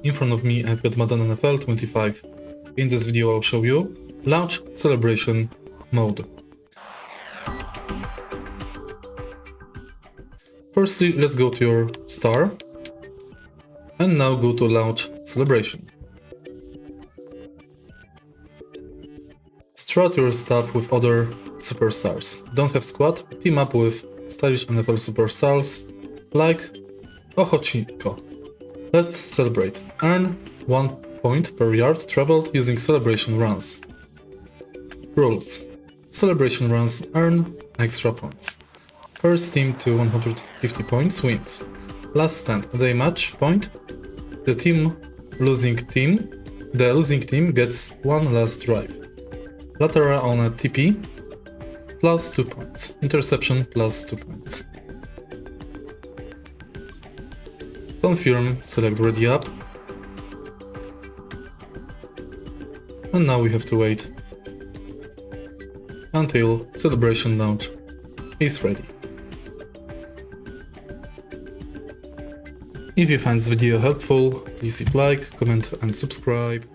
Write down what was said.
in front of me I've got Madden NFL 25. In this video I'll show you launch celebration mode. Firstly, let's go to your star and now go to launch celebration. Start your stuff with other superstars. Don't have squad, team up with stylish NFL superstars like Ochochinko. Let's celebrate. Earn 1 point per yard traveled using celebration runs. Rules. Celebration runs earn extra points. First team to 150 points wins. Last stand a day match point. The losing team gets one last drive. Lateral on a TP plus 2 points. Interception plus 2 points. Confirm, select ready up. And now we have to wait until celebration launch is ready. If you find this video helpful, please leave like, comment and subscribe.